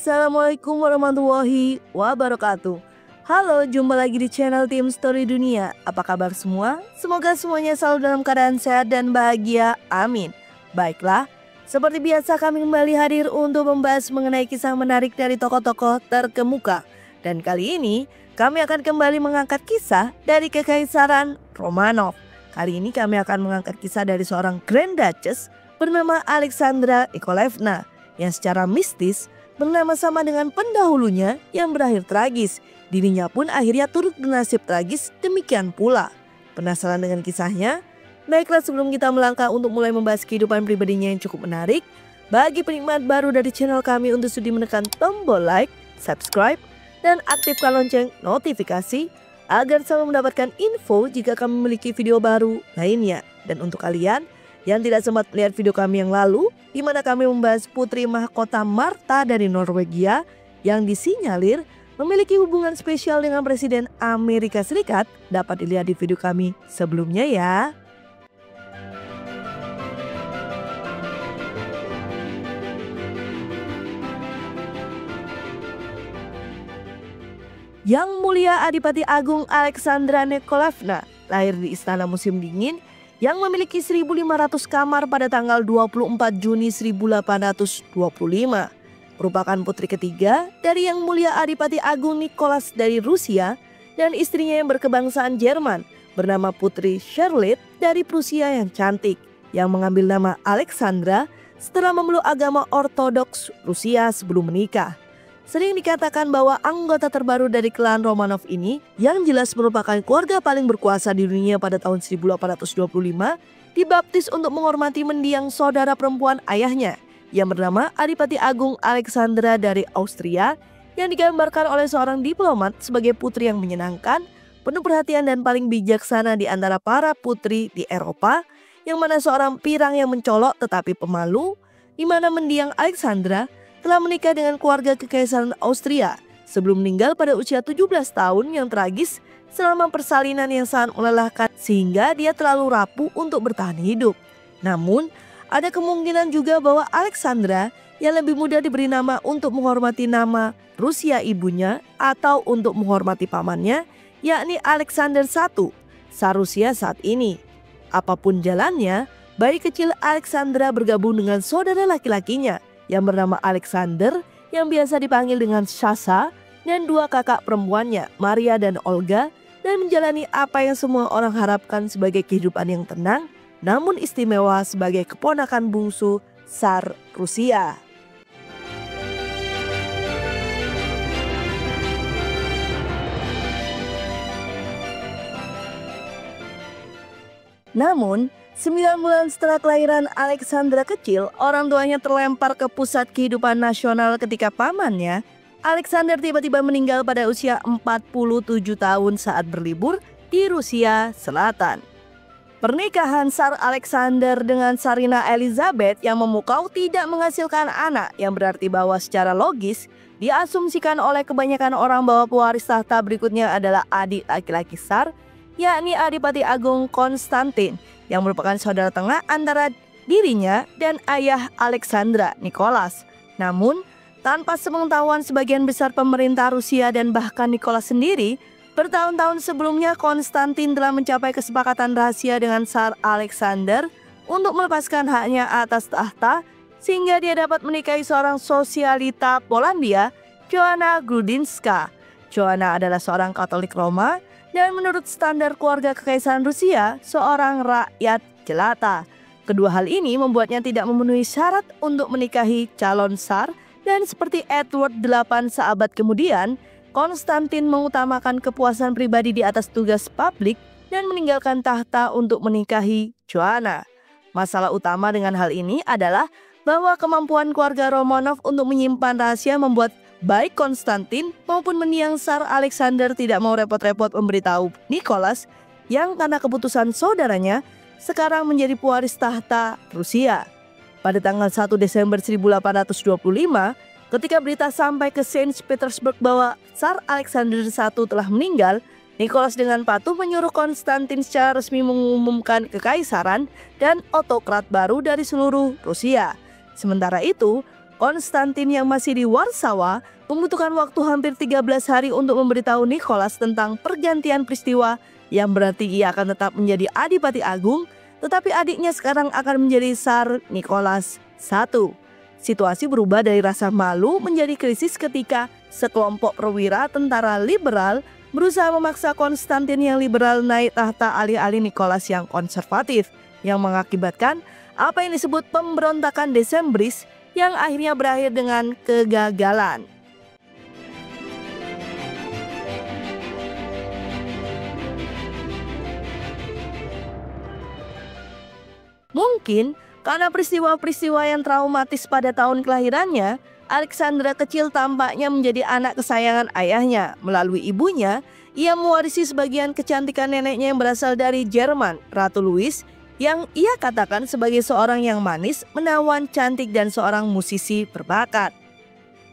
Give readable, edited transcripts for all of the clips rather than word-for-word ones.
Assalamualaikum warahmatullahi wabarakatuh. Halo, jumpa lagi di channel Tim Story Dunia. Apa kabar semua? Semoga semuanya selalu dalam keadaan sehat dan bahagia. Amin. Baiklah, seperti biasa kami kembali hadir untuk membahas mengenai kisah menarik dari tokoh-tokoh terkemuka. Dan kali ini kami akan kembali mengangkat kisah dari Kekaisaran Romanov. Kali ini kami akan mengangkat kisah dari seorang Grand Duchess bernama Alexandra Nikolaevna yang secara mistis bernama sama dengan pendahulunya yang berakhir tragis. Dirinya pun akhirnya turut bernasib tragis demikian pula. Penasaran dengan kisahnya? Baiklah, sebelum kita melangkah untuk mulai membahas kehidupan pribadinya yang cukup menarik, bagi penikmat baru dari channel kami untuk sudi menekan tombol like, subscribe, dan aktifkan lonceng notifikasi agar selalu mendapatkan info jika kami memiliki video baru lainnya. Dan untuk kalian yang tidak sempat melihat video kami yang lalu, di mana kami membahas Putri Mahkota Marta dari Norwegia yang disinyalir memiliki hubungan spesial dengan Presiden Amerika Serikat, dapat dilihat di video kami sebelumnya ya. Yang Mulia Adipati Agung Alexandra Nikolaevna lahir di Istana Musim Dingin yang memiliki 1.500 kamar pada tanggal 24 Juni 1825. Merupakan putri ketiga dari Yang Mulia Adipati Agung Nicholas dari Rusia dan istrinya yang berkebangsaan Jerman bernama Putri Charlotte dari Prusia yang cantik, yang mengambil nama Alexandra setelah memeluk agama Ortodoks Rusia sebelum menikah. Sering dikatakan bahwa anggota terbaru dari klan Romanov ini yang jelas merupakan keluarga paling berkuasa di dunia pada tahun 1825 dibaptis untuk menghormati mendiang saudara perempuan ayahnya yang bernama Adipati Agung Alexandra dari Austria, yang digambarkan oleh seorang diplomat sebagai putri yang menyenangkan, penuh perhatian dan paling bijaksana di antara para putri di Eropa, yang mana seorang pirang yang mencolok tetapi pemalu, di mana mendiang Alexandra telah menikah dengan keluarga Kekaisaran Austria sebelum meninggal pada usia 17 tahun yang tragis selama persalinan yang sangat melelahkan sehingga dia terlalu rapuh untuk bertahan hidup. Namun, ada kemungkinan juga bahwa Alexandra yang lebih muda diberi nama untuk menghormati nama Rusia ibunya atau untuk menghormati pamannya, yakni Alexander I, Tsar Rusia saat ini. Apapun jalannya, bayi kecil Alexandra bergabung dengan saudara laki-lakinya yang bernama Alexander yang biasa dipanggil dengan Sasha, dan dua kakak perempuannya Maria dan Olga, dan menjalani apa yang semua orang harapkan sebagai kehidupan yang tenang namun istimewa sebagai keponakan bungsu Tsar Rusia. Namun 9 bulan setelah kelahiran Alexandra kecil, orang tuanya terlempar ke pusat kehidupan nasional ketika pamannya, Alexander, tiba-tiba meninggal pada usia 47 tahun saat berlibur di Rusia Selatan. Pernikahan Tsar Alexander dengan Tsarina Elizabeth yang memukau tidak menghasilkan anak, yang berarti bahwa secara logis diasumsikan oleh kebanyakan orang bahwa pewaris tahta berikutnya adalah adik laki-laki Tsar, yakni Adipati Agung Konstantin, yang merupakan saudara tengah antara dirinya dan ayah Alexandra, Nicholas. Namun, tanpa sepengetahuan sebagian besar pemerintah Rusia dan bahkan Nicholas sendiri, bertahun-tahun sebelumnya Konstantin telah mencapai kesepakatan rahasia dengan Tsar Alexander untuk melepaskan haknya atas tahta sehingga dia dapat menikahi seorang sosialita Polandia, Joanna Grudzinska. Joanna adalah seorang Katolik Roma dan menurut standar keluarga Kekaisaran Rusia, seorang rakyat jelata. Kedua hal ini membuatnya tidak memenuhi syarat untuk menikahi calon tsar, dan seperti Edward VIII seabad kemudian, Konstantin mengutamakan kepuasan pribadi di atas tugas publik dan meninggalkan tahta untuk menikahi Joanna. Masalah utama dengan hal ini adalah bahwa kemampuan keluarga Romanov untuk menyimpan rahasia membuat baik Konstantin maupun mendiang Tsar Alexander tidak mau repot-repot memberitahu Nicholas yang karena keputusan saudaranya sekarang menjadi pewaris tahta Rusia. Pada tanggal 1 Desember 1825, ketika berita sampai ke Saint Petersburg bahwa Tsar Alexander I telah meninggal, Nicholas dengan patuh menyuruh Konstantin secara resmi mengumumkan kekaisaran dan otokrat baru dari seluruh Rusia. Sementara itu, Konstantin yang masih di Warsawa membutuhkan waktu hampir 13 hari untuk memberitahu Nicholas tentang pergantian peristiwa, yang berarti ia akan tetap menjadi Adipati Agung, tetapi adiknya sekarang akan menjadi Tsar Nicholas I. Situasi berubah dari rasa malu menjadi krisis ketika sekelompok perwira tentara liberal berusaha memaksa Konstantin yang liberal naik tahta alih-alih Nicholas yang konservatif, yang mengakibatkan apa yang disebut pemberontakan Desembris yang akhirnya berakhir dengan kegagalan. Mungkin karena peristiwa-peristiwa yang traumatis pada tahun kelahirannya, Alexandra kecil tampaknya menjadi anak kesayangan ayahnya. Melalui ibunya, ia mewarisi sebagian kecantikan neneknya yang berasal dari Jerman, Ratu Louis, yang ia katakan sebagai seorang yang manis, menawan, cantik, dan seorang musisi berbakat.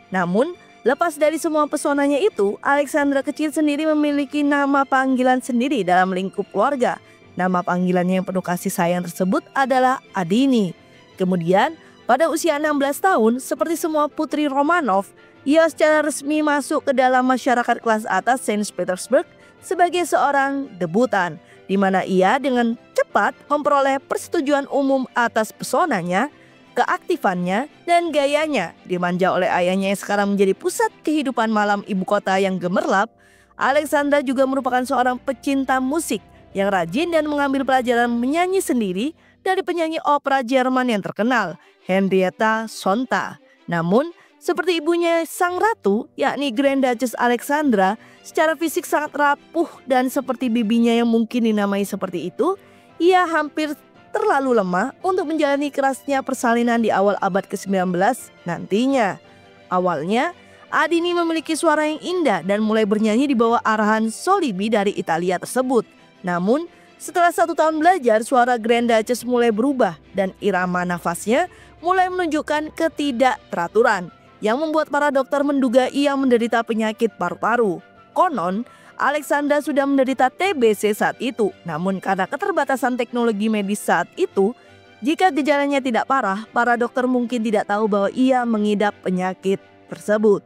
Namun, lepas dari semua pesonanya itu, Alexandra kecil sendiri memiliki nama panggilan sendiri dalam lingkup keluarga. Nama panggilannya yang penuh kasih sayang tersebut adalah Adini. Kemudian, pada usia 16 tahun, seperti semua putri Romanov, ia secara resmi masuk ke dalam masyarakat kelas atas Saint Petersburg sebagai seorang debutan, di mana ia dengan cepat memperoleh persetujuan umum atas pesonanya, keaktifannya, dan gayanya. Dimanja oleh ayahnya yang sekarang menjadi pusat kehidupan malam ibu kota yang gemerlap, Alexandra juga merupakan seorang pecinta musik yang rajin dan mengambil pelajaran menyanyi sendiri dari penyanyi opera Jerman yang terkenal, Henrietta Sonta. Namun, seperti ibunya sang ratu, yakni Grand Duchess Alexandra, secara fisik sangat rapuh dan seperti bibinya yang mungkin dinamai seperti itu, ia hampir terlalu lemah untuk menjalani kerasnya persalinan di awal abad ke-19 nantinya. Awalnya, Adini memiliki suara yang indah dan mulai bernyanyi di bawah arahan Solibi dari Italia tersebut. Namun, setelah 1 tahun belajar, suara Grand Duchess mulai berubah dan irama nafasnya mulai menunjukkan ketidakteraturan yang membuat para dokter menduga ia menderita penyakit paru-paru. Konon, Alexandra sudah menderita TBC saat itu, namun karena keterbatasan teknologi medis saat itu, jika gejalanya tidak parah, para dokter mungkin tidak tahu bahwa ia mengidap penyakit tersebut.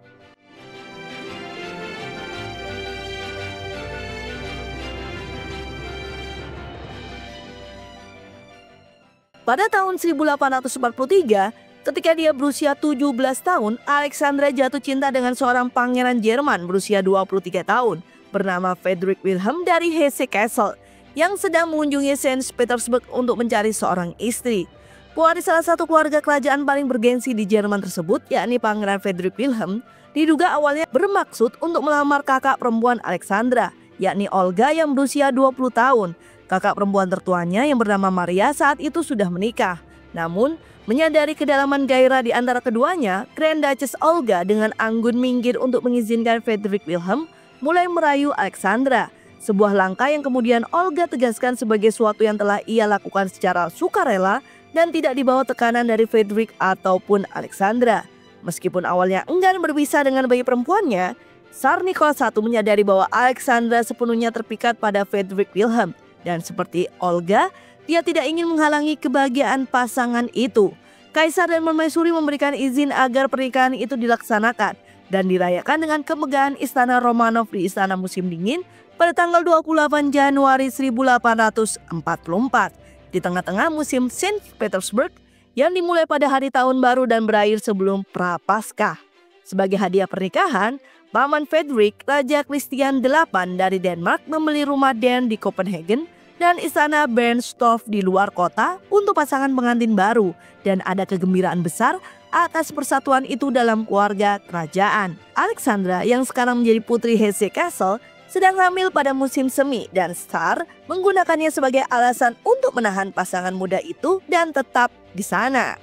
Pada tahun 1843, ketika dia berusia 17 tahun, Alexandra jatuh cinta dengan seorang pangeran Jerman berusia 23 tahun bernama Friedrich Wilhelm dari Hesse-Kassel yang sedang mengunjungi Saint Petersburg untuk mencari seorang istri. Pewaris salah satu keluarga kerajaan paling bergengsi di Jerman tersebut, yakni Pangeran Friedrich Wilhelm, diduga awalnya bermaksud untuk melamar kakak perempuan Alexandra, yakni Olga yang berusia 20 tahun. Kakak perempuan tertuanya yang bernama Maria saat itu sudah menikah. Namun, menyadari kedalaman gairah di antara keduanya, Grand Duchess Olga dengan anggun minggir untuk mengizinkan Friedrich Wilhelm mulai merayu Alexandra. Sebuah langkah yang kemudian Olga tegaskan sebagai suatu yang telah ia lakukan secara sukarela dan tidak dibawa tekanan dari Friedrich ataupun Alexandra. Meskipun awalnya enggan berpisah dengan bayi perempuannya, Tsar Nicholas I menyadari bahwa Alexandra sepenuhnya terpikat pada Friedrich Wilhelm. Dan seperti Olga, dia tidak ingin menghalangi kebahagiaan pasangan itu. Kaisar dan Permaisuri memberikan izin agar pernikahan itu dilaksanakan dan dirayakan dengan kemegahan Istana Romanov di Istana Musim Dingin pada tanggal 28 Januari 1844 di tengah-tengah musim Saint Petersburg yang dimulai pada hari tahun baru dan berakhir sebelum Prapaskah. Sebagai hadiah pernikahan, Paman Friedrich, Raja Christian VIII dari Denmark membeli rumah Den di Copenhagen dan istana Bernstorff di luar kota untuk pasangan pengantin baru, dan ada kegembiraan besar atas persatuan itu dalam keluarga kerajaan. Alexandra yang sekarang menjadi putri Hesse-Kassel sedang hamil pada musim semi dan Tsar menggunakannya sebagai alasan untuk menahan pasangan muda itu dan tetap di sana.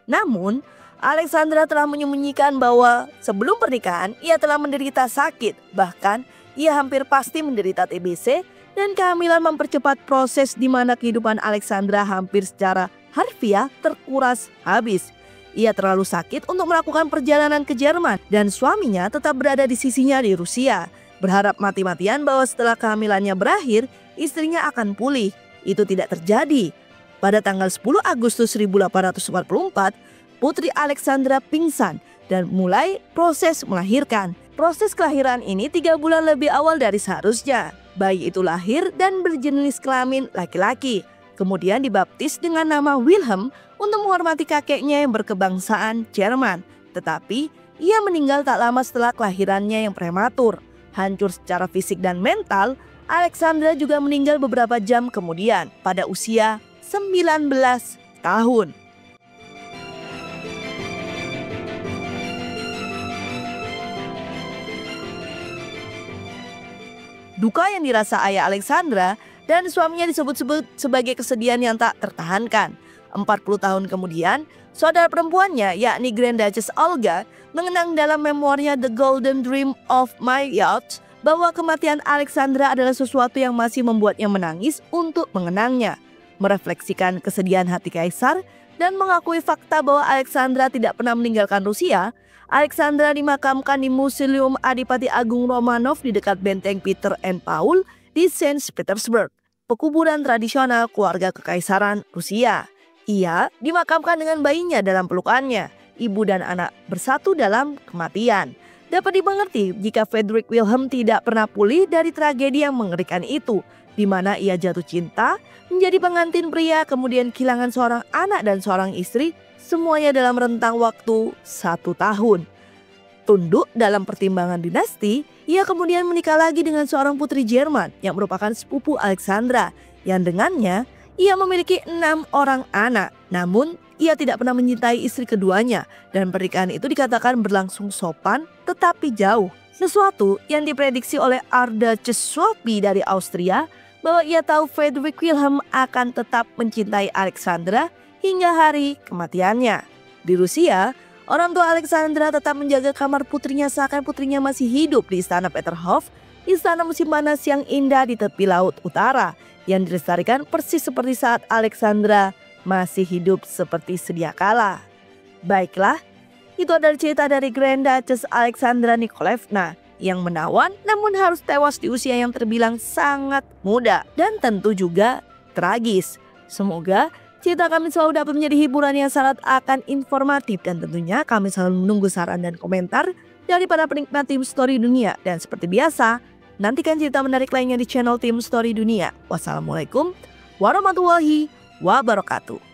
Namun, Alexandra telah menyembunyikan bahwa sebelum pernikahan ia telah menderita sakit, bahkan ia hampir pasti menderita TBC, dan kehamilan mempercepat proses di mana kehidupan Alexandra hampir secara harfiah terkuras habis. Ia terlalu sakit untuk melakukan perjalanan ke Jerman dan suaminya tetap berada di sisinya di Rusia. berharap mati-matian bahwa setelah kehamilannya berakhir, istrinya akan pulih. Itu tidak terjadi. Pada tanggal 10 Agustus 1844, Putri Alexandra pingsan dan mulai proses melahirkan. Proses kelahiran ini 3 bulan lebih awal dari seharusnya. Bayi itu lahir dan berjenis kelamin laki-laki. Kemudian dibaptis dengan nama Wilhelm untuk menghormati kakeknya yang berkebangsaan Jerman. Tetapi ia meninggal tak lama setelah kelahirannya yang prematur. Hancur secara fisik dan mental, Alexandra juga meninggal beberapa jam kemudian pada usia 19 tahun. Duka yang dirasa ayah Alexandra dan suaminya disebut-sebut sebagai kesedihan yang tak tertahankan. 40 tahun kemudian, saudara perempuannya yakni Grand Duchess Olga mengenang dalam memoirnya The Golden Dream of My Yacht bahwa kematian Alexandra adalah sesuatu yang masih membuatnya menangis untuk mengenangnya, merefleksikan kesedihan hati kaisar, dan mengakui fakta bahwa Alexandra tidak pernah meninggalkan Rusia. Alexandra dimakamkan di Museum Adipati Agung Romanov di dekat benteng Peter and Paul di Saint Petersburg, pekuburan tradisional keluarga kekaisaran Rusia. Ia dimakamkan dengan bayinya dalam pelukannya. Ibu dan anak bersatu dalam kematian. Dapat dimengerti jika Friedrich Wilhelm tidak pernah pulih dari tragedi yang mengerikan itu, di mana ia jatuh cinta, menjadi pengantin pria, kemudian kehilangan seorang anak dan seorang istri, semuanya dalam rentang waktu 1 tahun. Tunduk dalam pertimbangan dinasti, ia kemudian menikah lagi dengan seorang putri Jerman yang merupakan sepupu Alexandra, yang dengannya ia memiliki 6 orang anak. Namun ia tidak pernah mencintai istri keduanya, dan pernikahan itu dikatakan berlangsung sopan tetapi jauh. Sesuatu yang diprediksi oleh Archduchess Sophie dari Austria bahwa ia tahu Friedrich Wilhelm akan tetap mencintai Alexandra hingga hari kematiannya. Di Rusia, orang tua Alexandra tetap menjaga kamar putrinya seakan putrinya masih hidup di Istana Peterhof, istana musim panas yang indah di tepi laut utara, yang dilestarikan persis seperti saat Alexandra masih hidup seperti sedia kala. Baiklah, itu adalah cerita dari Grand Duchess Alexandra Nikolaevna yang menawan namun harus tewas di usia yang terbilang sangat muda dan tentu juga tragis. Semoga cerita kami selalu dapat menjadi hiburan yang syarat akan informatif, dan tentunya kami selalu menunggu saran dan komentar dari para penikmat Tim Story Dunia. Dan seperti biasa, nantikan cerita menarik lainnya di channel Tim Story Dunia. Wassalamualaikum warahmatullahi wabarakatuh.